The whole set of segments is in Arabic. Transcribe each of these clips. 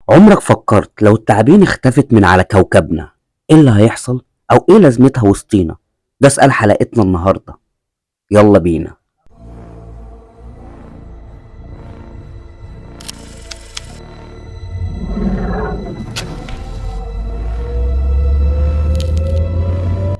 عمرك فكرت لو التعابين اختفت من على كوكبنا، ايه اللي هيحصل؟ او ايه لازمتها وسطينا؟ ده سؤال حلقتنا النهاردة. يلا بينا.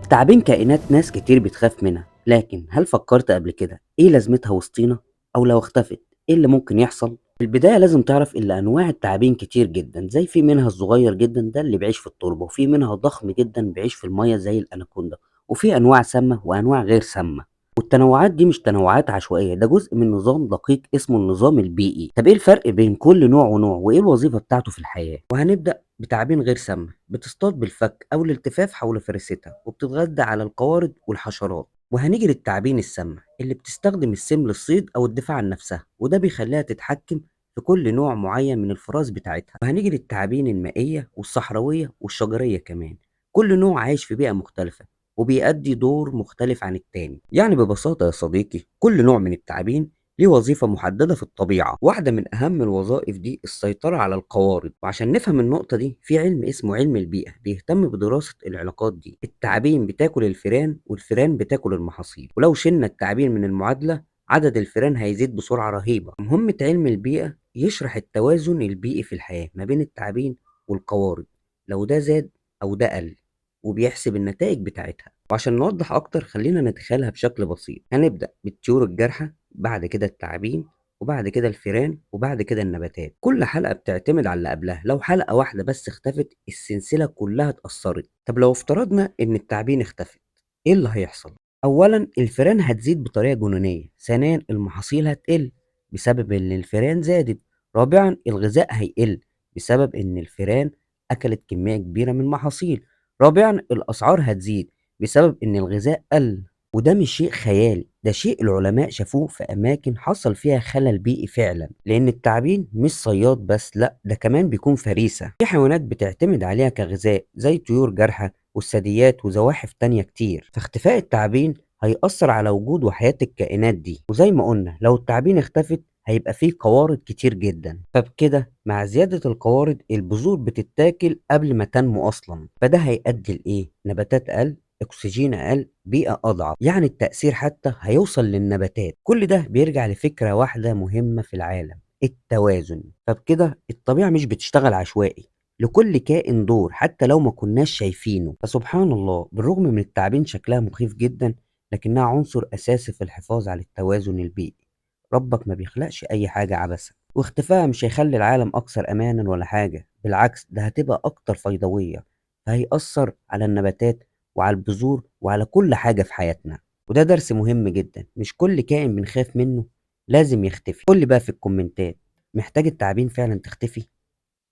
التعابين كائنات ناس كتير بتخاف منها، لكن هل فكرت قبل كده ايه لازمتها وسطينا؟ او لو اختفت ايه اللي ممكن يحصل؟ في البداية لازم تعرف ان انواع التعابين كتير جدا، زي في منها الصغير جدا ده اللي بيعيش في التربة، وفي منها ضخم جدا بيعيش في المية زي الاناكوندا، وفي انواع سامة وانواع غير سامة. والتنوعات دي مش تنوعات عشوائية، ده جزء من نظام دقيق اسمه النظام البيئي. طب ايه الفرق بين كل نوع ونوع، وايه الوظيفة بتاعته في الحياة؟ وهنبدأ بتعابين غير سامة، بتصطاد بالفك أو الالتفاف حول فريستها، وبتتغذى على القوارض والحشرات. وهنيجي للتعابين السامة اللي بتستخدم السم للصيد أو الدفاع عن نفسها، وده بيخليها تتحكم في كل نوع معين من الفراس بتاعتها. وهنيجي للتعابين المائية والصحراوية والشجرية كمان، كل نوع عايش في بيئة مختلفة وبيأدي دور مختلف عن التاني. يعني ببساطة يا صديقي، كل نوع من التعابين ليه وظيفة محددة في الطبيعة. واحدة من أهم الوظائف دي السيطرة على القوارض. وعشان نفهم النقطة دي، في علم اسمه علم البيئة بيهتم بدراسة العلاقات دي. التعابين بتاكل الفئران والفئران بتاكل المحاصيل، ولو شلنا التعابين من المعادلة عدد الفئران هيزيد بسرعة رهيبة. مهمة علم البيئة يشرح التوازن البيئي في الحياة ما بين التعابين والقوارض، لو ده زاد أو ده قل، وبيحسب النتائج بتاعتها. وعشان نوضح أكتر خلينا نتخيلها بشكل بسيط. هنبدأ بالطيور الجارحة، بعد كده التعابين، وبعد كده الفيران، وبعد كده النباتات. كل حلقة بتعتمد على اللي قبلها، لو حلقة واحدة بس اختفت السلسلة كلها اتأثرت. طب لو افترضنا إن التعابين اختفت، إيه اللي هيحصل؟ أولا الفيران هتزيد بطريقة جنونية، ثانيا المحاصيل هتقل بسبب إن الفيران زادت، رابعا الغذاء هيقل بسبب إن الفيران أكلت كمية كبيرة من المحاصيل، رابعا الأسعار هتزيد بسبب إن الغذاء قل. وده مش شيء خيالي، ده شيء العلماء شافوه في أماكن حصل فيها خلل بيئي فعلا. لأن التعابين مش صياد بس، لأ ده كمان بيكون فريسة. في حيوانات بتعتمد عليها كغذاء زي طيور جارحة والثدييات وزواحف تانية كتير. فاختفاء التعابين هيأثر على وجود وحياة الكائنات دي. وزي ما قلنا لو التعابين اختفت هيبقى فيه قوارض كتير جدا، فبكده مع زيادة القوارض البذور بتتاكل قبل ما تنمو أصلا، فده هيؤدي لإيه؟ نباتات أقل، اكسجين اقل، بيئة اضعف. يعني التأثير حتى هيوصل للنباتات. كل ده بيرجع لفكرة واحدة مهمة في العالم، التوازن. فبكده الطبيعة مش بتشتغل عشوائي، لكل كائن دور حتى لو ما كناش شايفينه. فسبحان الله، بالرغم من التعابين شكلها مخيف جدا، لكنها عنصر اساسي في الحفاظ على التوازن البيئي. ربك ما بيخلقش اي حاجة عبثا، واختفائها مش هيخلي العالم اكثر امانا ولا حاجة، بالعكس ده هتبقى اكتر فيضوية. فهيأثر على النباتات وعلى البذور وعلى كل حاجة في حياتنا. وده درس مهم جدا، مش كل كائن بنخاف منه لازم يختفي. قول لي بقى في الكومنتات، محتاج التعابين فعلا تختفي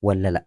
ولا لأ؟